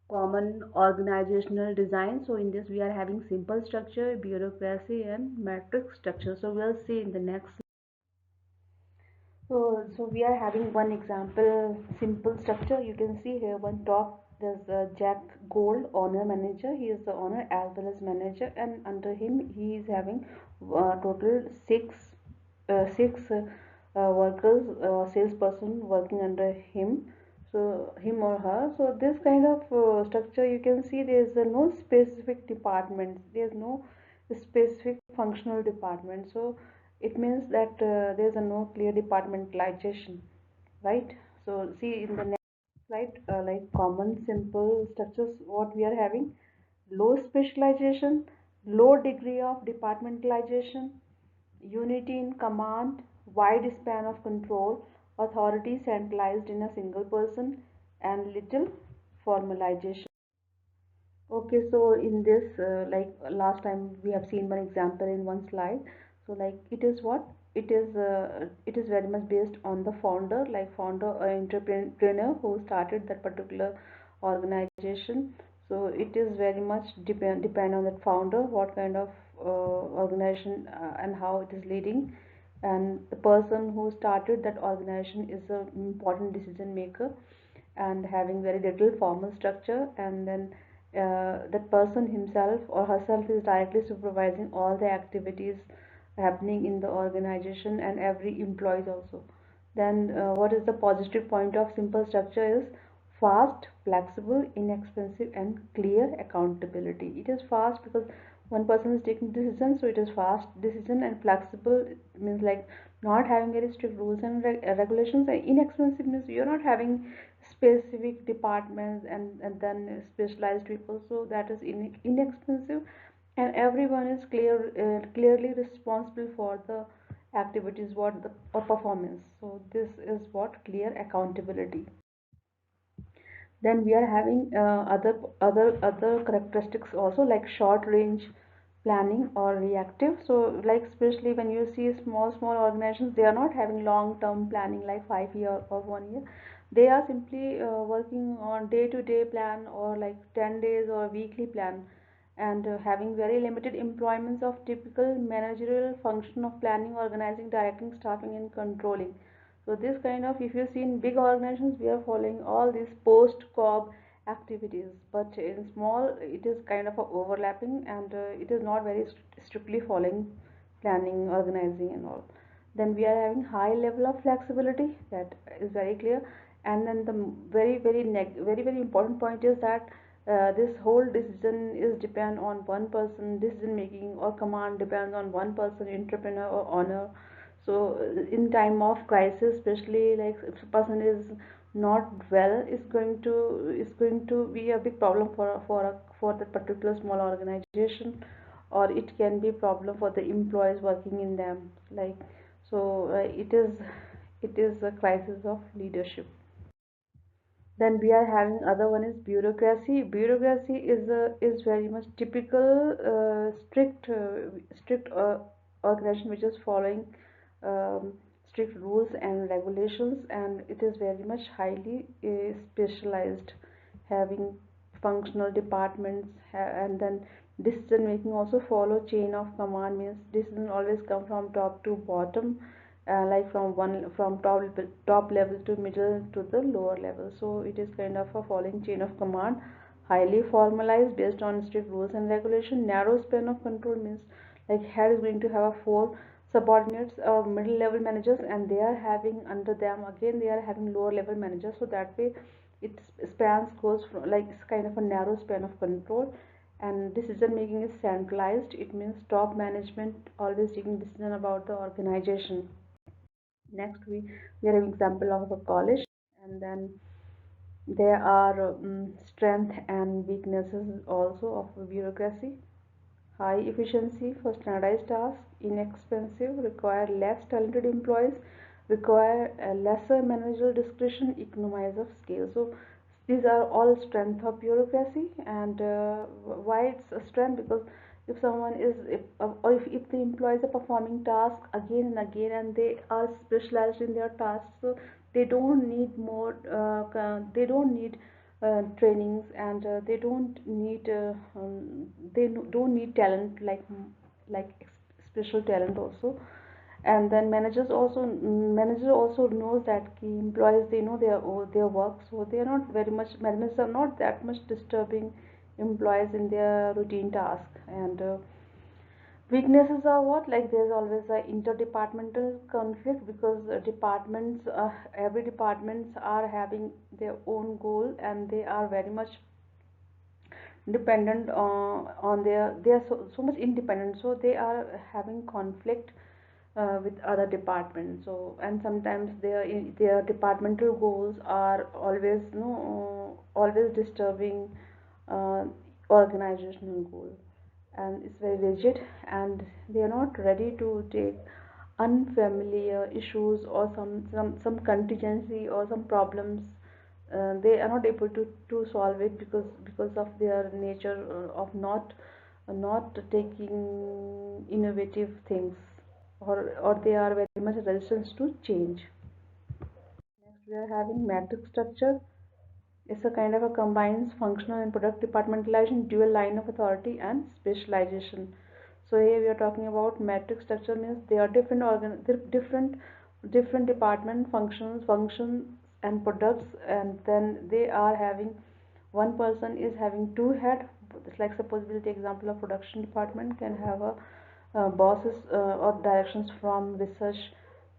common organizational design. So in this we are having simple structure, bureaucracy and matrix structure. So we'll see in the next. So we are having one example, simple structure. You can see here one top. There's Jack Gold, owner manager. He is the owner as well as manager, and under him he is having total six workers, salesperson working under him. So him or her. So this kind of structure, you can see there is no specific department. There is no specific functional department. So it means that there's a no clear departmentalization, right? So see in the next slide, like common simple structures, what we are having: low specialization, low degree of departmentalization, unity in command, wide span of control, authority centralized in a single person, and little formalization. Okay, so in this, like last time we have seen one example in one slide. So like it is what? It is very much based on the founder, like founder or entrepreneur who started that particular organization. So it is very much depend on that founder, what kind of organization and how it is leading. And the person who started that organization is an important decision maker and having very little formal structure, and then that person himself or herself is directly supervising all the activities happening in the organization and every employees also. Then what is the positive point of simple structure is fast, flexible, inexpensive and clear accountability. It is fast because one person is taking decision, so it is fast decision, and flexible means like not having very strict rules and regulations, and inexpensive means you're not having specific departments and then specialized people, so that is inexpensive, and everyone is clearly responsible for the activities what the or performance. So this is what clear accountability. Then we are having other characteristics also, like short range planning or reactive. So like especially when you see small organizations, they are not having long term planning like 5 year or 1 year. They are simply working on day to day plan or like 10 days or weekly plan, and having very limited employments of typical managerial function of planning, organizing, directing, staffing and controlling. So this kind of, if you see in big organizations, we are following all these post-COB activities, but in small, it is kind of a overlapping, and it is not very strictly following planning, organizing, and all. Then we are having high level of flexibility, that is very clear. And then the very important point is that this whole decision is depend on one person, decision making or command depends on one person, entrepreneur or owner. So in time of crisis, especially like if a person is not well, is going to be a big problem for that particular small organization, or it can be problem for the employees working in them, like. So it is a crisis of leadership. Then we are having other one is bureaucracy. Bureaucracy is very much typical strict organization which is following strict rules and regulations, and it is very much highly specialized, having functional departments, and then decision making also follow chain of command, means decision always come from top to bottom, like from top level to middle to the lower level. So it is kind of a following chain of command, highly formalized based on strict rules and regulation. Narrow span of control means like head is going to have a four subordinates or middle level managers, and they are having under them again they are having lower level managers. So that way it spans goes from, like it's kind of a narrow span of control, and decision making is centralized. It means top management always taking decision about the organization. Next, we have an example of a college, and then there are strength and weaknesses also of bureaucracy. High efficiency for standardized tasks, inexpensive, require less talented employees, require a lesser managerial discretion, economies of scale. So these are all strength of bureaucracy. And why it's a strength? Because if someone is or if the employees are performing tasks again and again, and they are specialized in their tasks, so they don't need trainings, and don't need talent like special talent also. And then manager also knows that key employees, they know their work, so they are not very much, managers are not that much disturbing employees in their routine task. And weaknesses are what, like there's always a interdepartmental conflict, because every departments are having their own goal, and they are very much dependent on they are so much independent, so they are having conflict with other departments. So, and sometimes their departmental goals are always, always disturbing uh, organizational goal, and it's very rigid, and they are not ready to take unfamiliar issues, or some contingency or some problems. They are not able to solve it, because of their nature of not taking innovative things, or they are very much resistant to change. Next, we are having matrix structure. It's a kind of a combines functional and product departmentalization, dual line of authority, and specialization. So here we are talking about matrix structure, means they are different department functions and products, and then they are having, one person is having two head. It's like, suppose we'll take example of production department can have a bosses or directions from research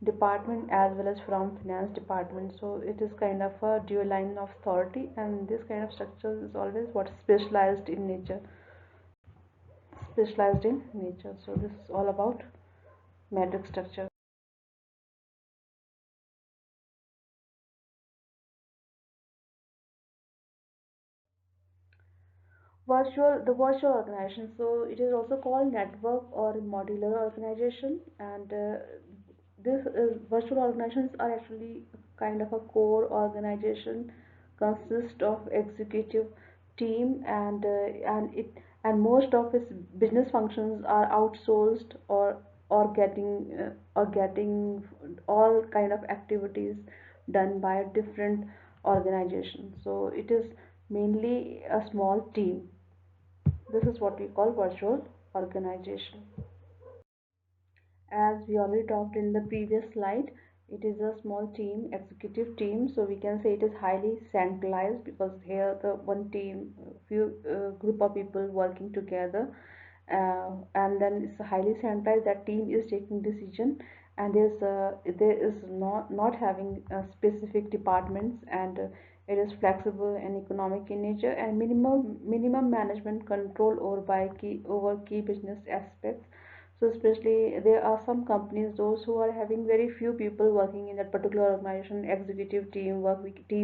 department as well as from finance department. So it is kind of a dual line of authority, and this kind of structure is always what, specialized in nature. So this is all about matrix structure. The virtual organization, so it is also called network or modular organization. And this is virtual organizations are actually kind of a core organization, consist of executive team, and most of its business functions are outsourced, or getting all kind of activities done by different organizations. So it is mainly a small team. This is what we call virtual organization. As we already talked in the previous slide, it is a small team, executive team, so we can say it is highly centralized, because here the one team, few group of people working together, and then it's highly centralized. That team is taking decision, and there is not having specific departments, and it is flexible and economic in nature, and minimum management control over key business aspects. So especially there are some companies, those who are having very few people working in that particular organization, executive team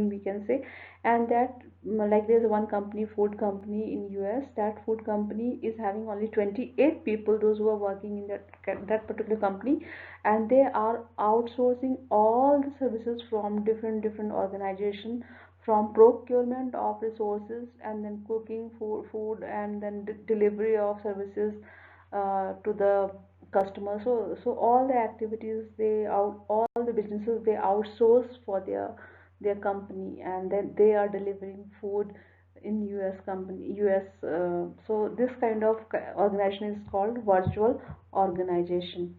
we can say. And that, like there's one company, food company in US, that food company is having only 28 people, those who are working in that particular company, and they are outsourcing all the services from different organization, from procurement of resources, and then cooking food, and then delivery of services to the customer. So all the activities, all the businesses, they outsource for their company, and then they are delivering food in US. So this kind of organization is called virtual organization.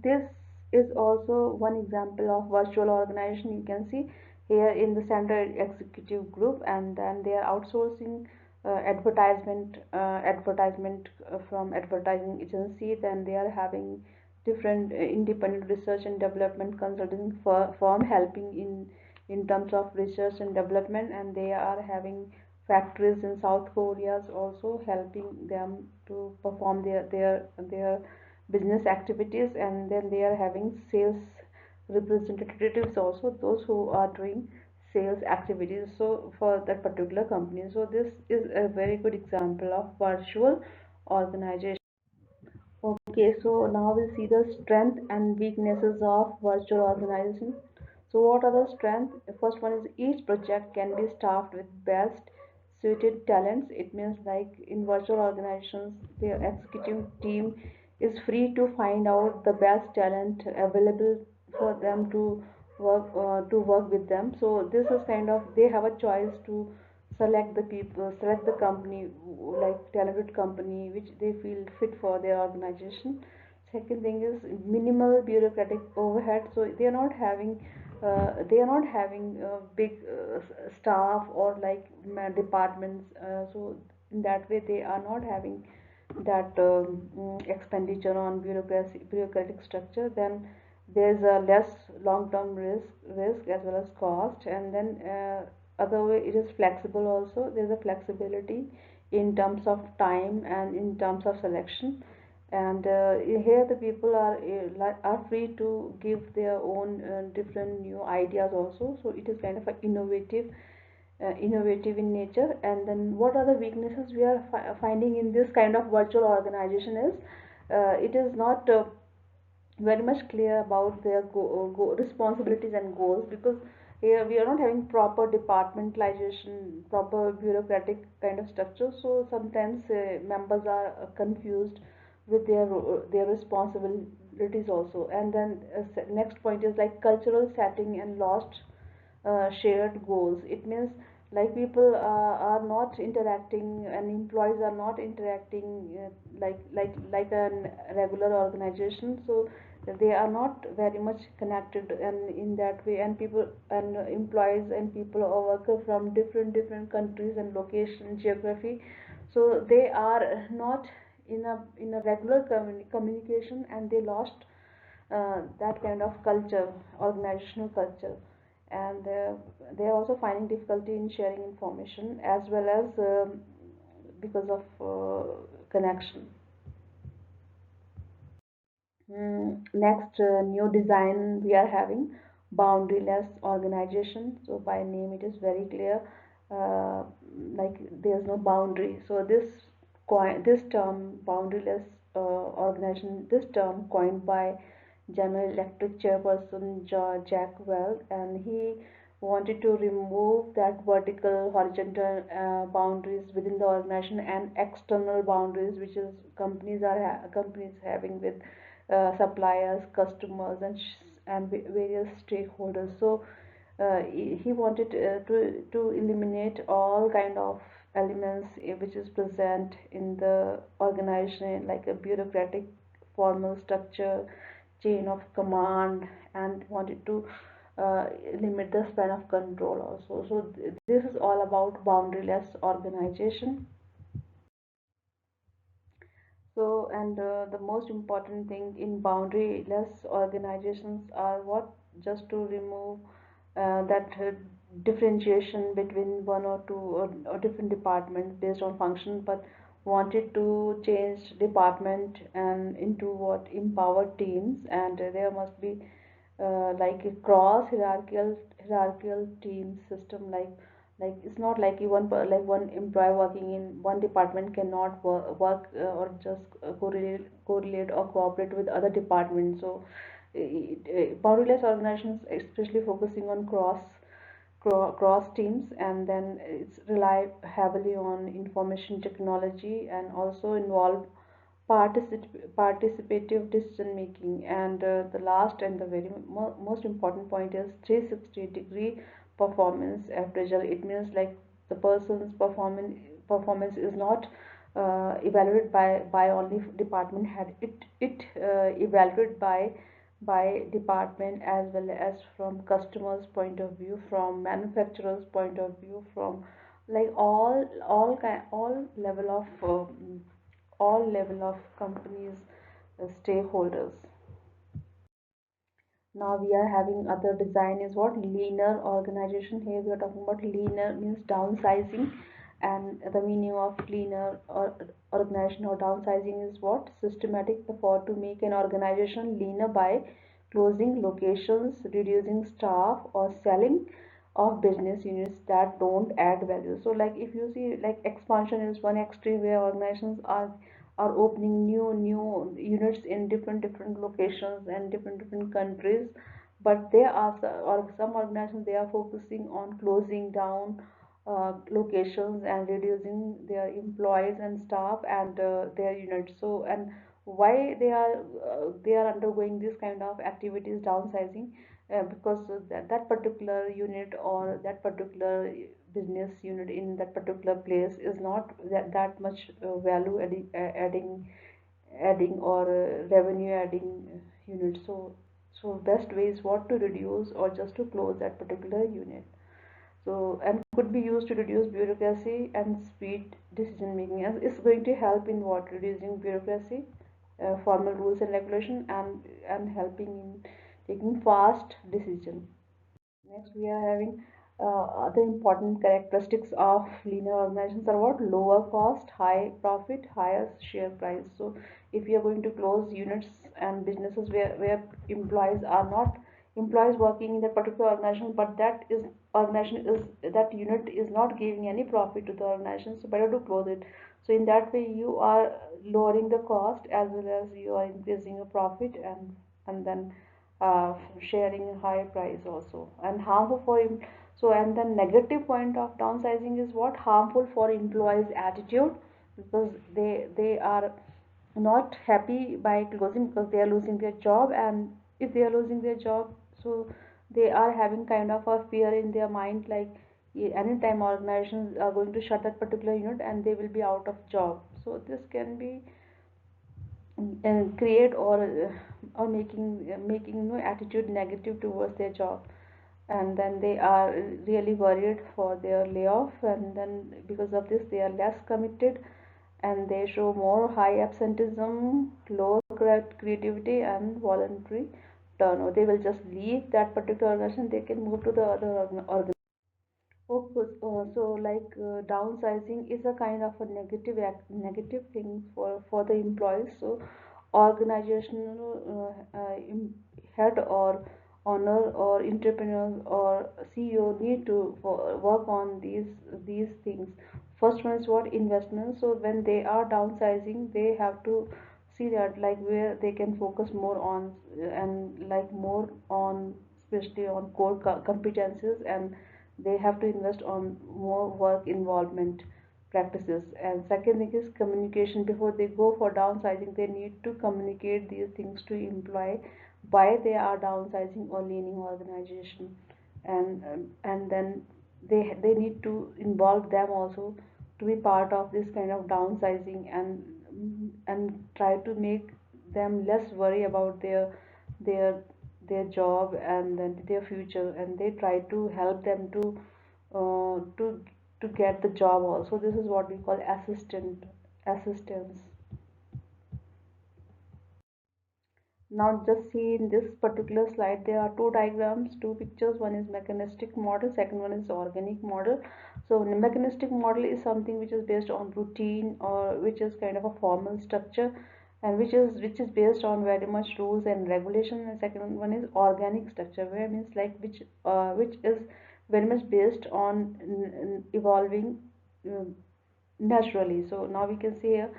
This is also one example of virtual organization. You can see here in the center, executive group, and then they are outsourcing advertisement from advertising agency. Then they are having different independent research and development consulting firm helping in terms of research and development, and they are having factories in South Korea also helping them to perform their business activities. And then they are having sales representatives also, those who are doing sales activities, so for that particular company. So this is a very good example of virtual organization. Okay, so now we'll see the strength and weaknesses of virtual organization. So what are the strengths? The first one is each project can be staffed with best suited talents. It means like in virtual organizations, the executive team is free to find out the best talent available for them to work with them. So this is kind of, they have a choice to select the people, select the company, like talented company which they feel fit for their organization. Second thing is minimal bureaucratic overhead. So they are not having big staff or like departments. So in that way they are not having that expenditure on bureaucratic structure. Then there's a less long-term risk as well as cost. And then other way, it is flexible also. There's a flexibility in terms of time and in terms of selection. And here the people are free to give their own different new ideas also. So it is kind of a innovative in nature. And then what are the weaknesses we are finding in this kind of virtual organization is it is not very much clear about their responsibilities and goals, because here we are not having proper departmentalization, proper bureaucratic kind of structure. So sometimes members are confused with their responsibilities also. And then next point is like cultural setting and lost shared goals. It means like people are not interacting and employees are not interacting like a regular organization. So they are not very much connected and in that way. And people and employees and people or workers from different countries and location geography, so they are not in a regular communication, and they lost that kind of culture, organizational culture. And they are also finding difficulty in sharing information as well as because of connection. Next, new design we are having boundaryless organization. So by name it is very clear, uh, like there's no boundary. So this term boundaryless organization, this term coined by General Electric chairperson Jack Welch, and he wanted to remove that vertical horizontal boundaries within the organization and external boundaries which is companies having with suppliers, customers, and various stakeholders. So he wanted to eliminate all kind of elements which is present in the organization, like a bureaucratic formal structure, chain of command, and wanted to limit the span of control also. So this is all about boundaryless organization. So, and the most important thing in boundaryless organizations are what? Just to remove that differentiation between one or two or different departments based on function, but wanted to change department and into what empowered teams. And there must be like a cross hierarchical team system. Like it's not like like one employee working in one department cannot work or just correlate or cooperate with other departments. So boundaryless organizations especially focusing on cross teams. And then it's rely heavily on information technology and also involve participative decision making. And the last and the very most important point is 360-degree performance appraisal. It means like the person's performance is not evaluated by only department head. It evaluated by department as well as from customers point of view, from manufacturers point of view, from like all level of companies stakeholders. Now we are having other design is what? Leaner organization. Here we are talking about leaner means downsizing. And the meaning of leaner or organization or downsizing is what? Systematic effort to make an organization leaner by closing locations, reducing staff, or selling of business units that don't add value. So like if you see, like expansion is one extreme where organizations are opening new units in different locations and different countries. But there are or some organizations, they are focusing on closing down locations and reducing their employees and staff and their units. So and why they are undergoing this kind of activities, downsizing? because that particular unit or that particular business unit in that particular place is not that much value adding or revenue adding unit. So best way is what to reduce or just to close that particular unit. So and could be used to reduce bureaucracy and speed decision making, as it's going to help in what reducing bureaucracy, formal rules and regulation, and helping in taking fast decision. Next, we are having other important characteristics of linear organizations are what? Lower cost, high profit, higher share price. So, if you are going to close units and businesses where employees are not employees working in that particular organization, but that unit is not giving any profit to the organization, so better to close it. So, in that way, you are lowering the cost as well as you are increasing your profit, and then sharing a high price also, and harmful for so, and the negative point of downsizing is what? Harmful for employees attitude, because they are not happy by closing because they are losing their job. And if they are losing their job, so they are having kind of a fear in their mind, like anytime organizations are going to shut that particular unit and they will be out of job. So this can be and create or making attitude negative towards their job, and then they are really worried for their layoff, and then because of this they are less committed, and they show more high absenteeism, low creativity, and voluntary turnover. They will just leave that particular organization, they can move to the other organization. Of course, downsizing is a kind of a negative thing for the employees. So, organizational head or owner or entrepreneurs or CEO need to work on these things. First one is what? Investment. So when they are downsizing, they have to see that like where they can focus more on and like more on especially on core competencies, and they have to invest on more work involvement practices. And second thing is communication. Before they go for downsizing, they need to communicate these things to employ why they are downsizing or leaning organization. And then they need to involve them also to be part of this kind of downsizing, and try to make them less worry about their their job and then their future, and they try to help them uh, to to get the job also. This is what we call assistance. Now just see in this particular slide there are two diagrams, two pictures. One is mechanistic model, second one is organic model. So the mechanistic model is something which is based on routine, or which is kind of a formal structure, and which is based on very much rules and regulation. And second one is organic structure, where means like which is very much based on evolving uh, naturally. So now we can see here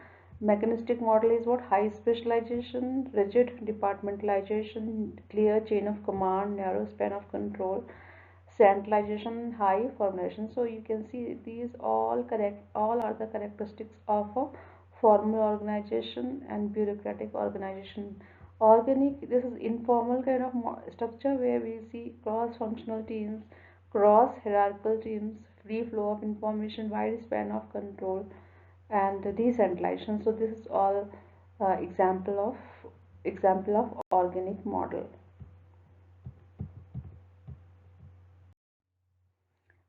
mechanistic model is what? High specialization, rigid departmentalization, clear chain of command, narrow span of control, centralization, high formulation. So you can see these all are the characteristics of a formal organization and bureaucratic organization. Organic, this is informal kind of structure where we see cross functional teams, cross hierarchical teams, free flow of information, wide span of control, and decentralization. So this is all example of organic model.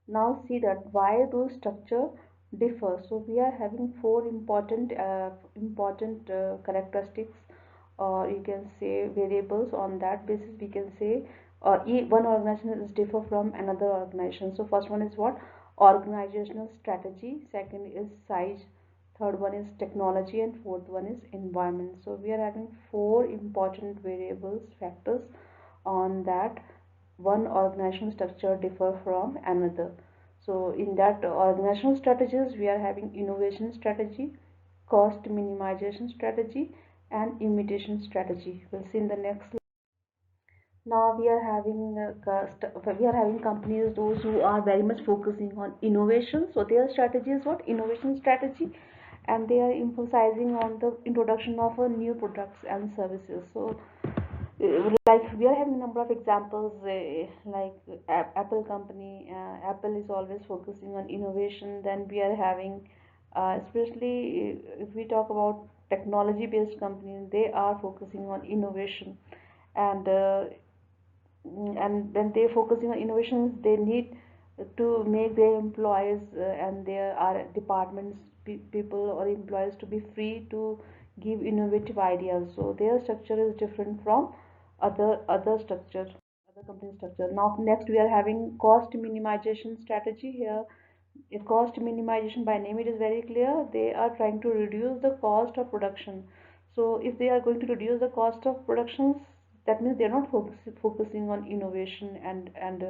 Now see that why do structure differ. So we are having four important characteristics, or you can say variables. On that basis we can say one organization is differ from another organization. So first one is what? Organizational strategy, second is size, third one is technology, and fourth one is environment. So we are having four important variables, factors, on that one organizational structure differ from another. So in that organizational strategies we are having innovation strategy, cost minimization strategy, and imitation strategy. We'll see in the next slide. Now we are having companies those who are very much focusing on innovation. So their strategy is what? Innovation strategy, and they are emphasizing on the introduction of new products and services. So Like we are having a number of examples, like Apple company. Apple is always focusing on innovation. Then we are having, especially if we talk about technology based companies, they are focusing on innovation. And and when they're focusing on innovations, they need to make their employees and their departments, people or employees, to be free to give innovative ideas. So their structure is different from other structure, other company structure. Now next we are having cost minimization strategy. Here a cost minimization, by name it is very clear, they are trying to reduce the cost of production. So if they are going to reduce the cost of productions, that means they are not focusing on innovation and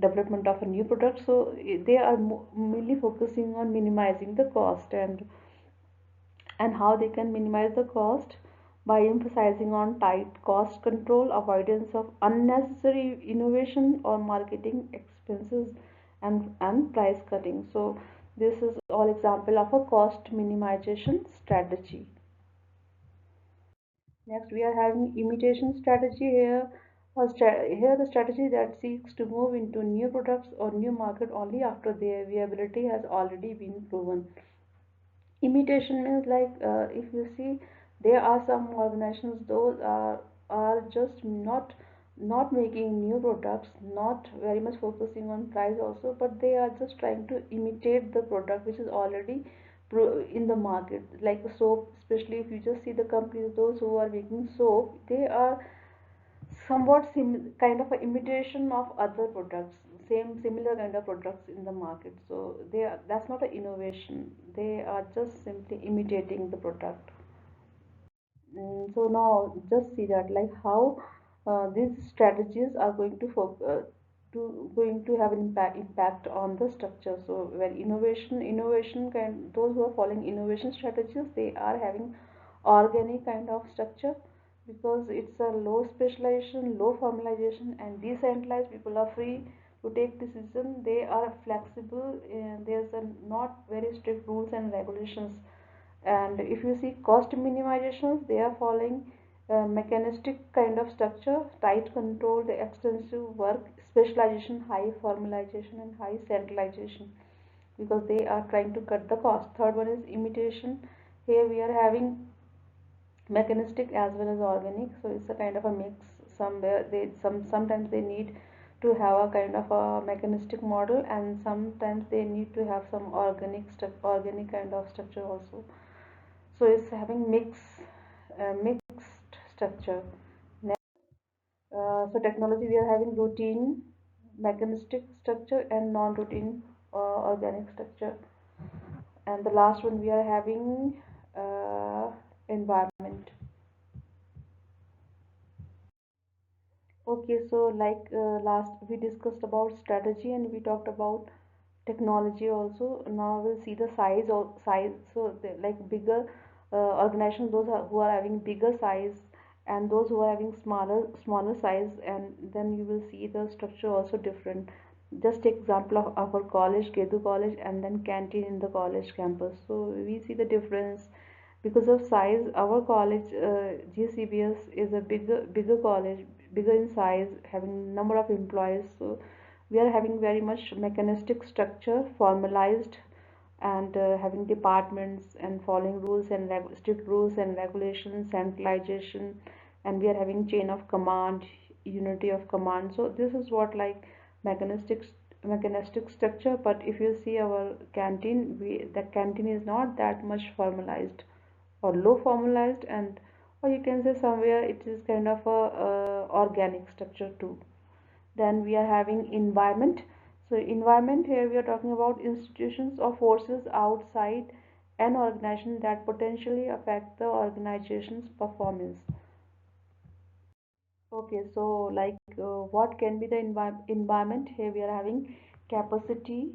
development of a new product. So they are mainly focusing on minimizing the cost, and how they can minimize the cost by emphasizing on tight cost control, avoidance of unnecessary innovation or marketing expenses, and price cutting. So this is all example of a cost minimization strategy. Next we are having imitation strategy. Here here the strategy that seeks to move into new products or new market only after their viability has already been proven. Imitation means, like, if you see, there are some organizations, those are just not making new products, not very much focusing on price also, but they are just trying to imitate the product which is already in the market, like the soap. Especially if you just see the companies, those who are making soap, they are somewhat kind of an imitation of other products, same similar kind of products in the market. So that's not an innovation, they are just simply imitating the product. So now just see that, like, how these strategies are going to have an impact on the structure. So when innovation kind, those who are following innovation strategies, they are having organic kind of structure, because it's a low specialization, low formalization, and decentralized. People are free to take decision. They are flexible, and there's a not very strict rules and regulations. And if you see cost minimizations, they are following mechanistic kind of structure, tight control, the extensive work, specialization, high formalization, and high centralization, because they are trying to cut the cost. Third one is imitation. Here we are having mechanistic as well as organic, so it's a kind of a mix. Somewhere sometimes they need to have a kind of a mechanistic model, and sometimes they need to have some organic kind of structure also. So it's having mixed structure. So technology, we are having routine, mechanistic structure, and non-routine organic structure. And the last one we are having environment. Okay, so like last we discussed about strategy and we talked about technology also. Now we'll see the size. So like bigger organizations, who are having bigger size, and those who are having smaller size, and then you will see the structure also different. Just take example of our college, Kedu College, and then canteen in the college campus. So we see the difference because of size. Our college, GCBS, is a bigger college, bigger in size, having number of employees. So we are having very much mechanistic structure, formalized, and having departments and following rules and strict rules and regulations, centralization, and we are having chain of command, unity of command. So this is what, like, mechanistic mechanistic structure. But if you see our canteen, the canteen is not that much formalized or low formalized, and or you can say somewhere it is kind of a organic structure too. Then we are having environment. So environment, here we are talking about institutions or forces outside an organization that potentially affect the organization's performance. Okay, so like what can be the environment? Here we are having capacity,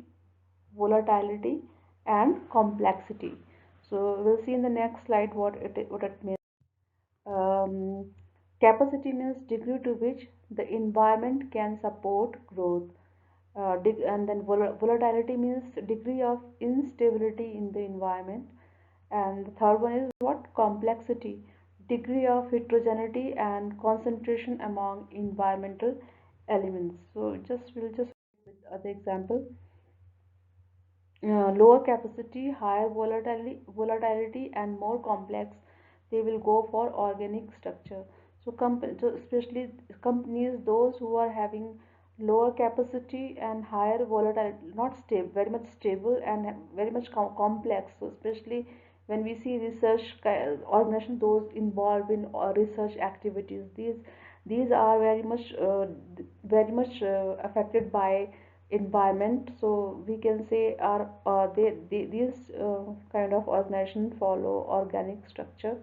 volatility, and complexity. So we'll see in the next slide what it means. Um, Capacity means degree to which the environment can support growth. And then volatility means degree of instability in the environment. And the third one is what? Complexity. degree of heterogeneity and concentration among environmental elements. So just we'll just with other example, lower capacity, higher volatility, and more complex, they will go for organic structure. So, so especially companies, those who are having lower capacity and higher volatility, not stable, very much stable and very much complex. So, especially when we see research organizations, those involved in research activities, these are very much affected by environment. So we can say are these kind of organization follow organic structure,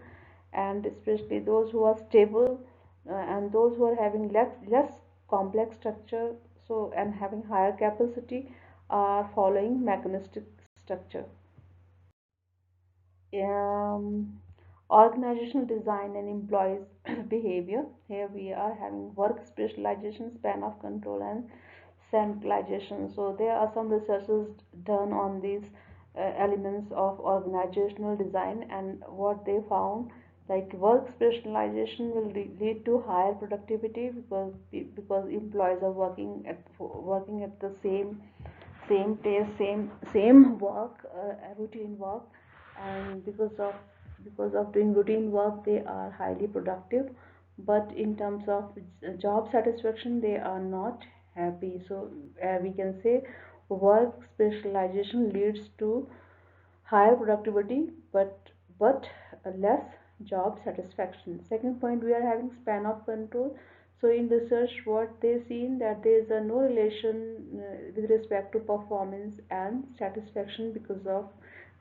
and especially those who are stable and those who are having less complex structure, so and having higher capacity are following mechanistic structure. um, Organizational design and employees behavior. Here we are having work specialization, span of control, and centralization. So there are some researches done on these elements of organizational design, and what they found, like work specialization will lead to higher productivity because employees are working at the same place, same work, routine work, and because of doing routine work, they are highly productive. But in terms of job satisfaction, they are not happy. So we can say work specialization leads to higher productivity, but less job satisfaction. Second point, we are having span of control. So in research, what they seen that there is a no relation with respect to performance and satisfaction because of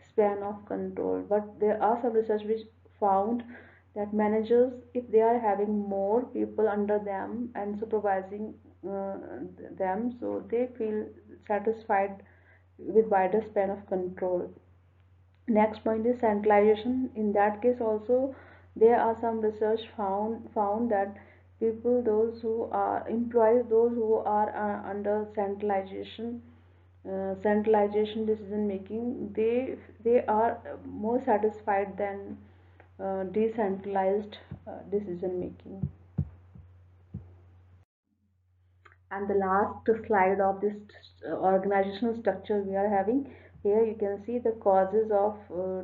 span of control. But there are some research which found that managers, if they are having more people under them and supervising uh, them, so they feel satisfied with wider span of control. Next point is centralization. In that case also, there are some research found that people, those who are employees, those who are under centralization decision making, they are more satisfied than decentralized decision making. And the last slide of this organizational structure we are having, here you can see the causes of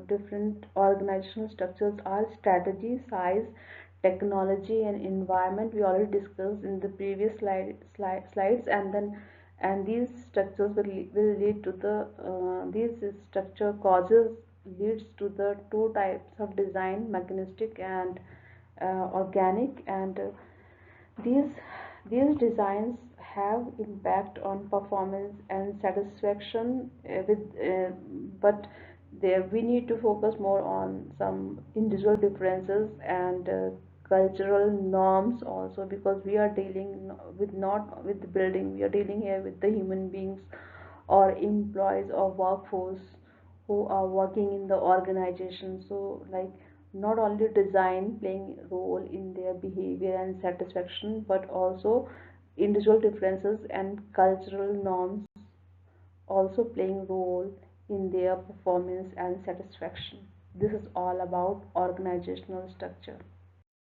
different organizational structures are strategy, size, technology, and environment. We already discussed in the previous slides. And then and these structures will lead to the these structure causes leads to the two types of design, mechanistic and organic. And these these designs have impact on performance and satisfaction but there we need to focus more on some individual differences and cultural norms also, because we are dealing with not with the building, we are dealing here with the human beings or employees or workforce who are working in the organization. So like not only design playing role in their behavior and satisfaction, but also individual differences and cultural norms also playing role in their performance and satisfaction. This is all about organizational structure.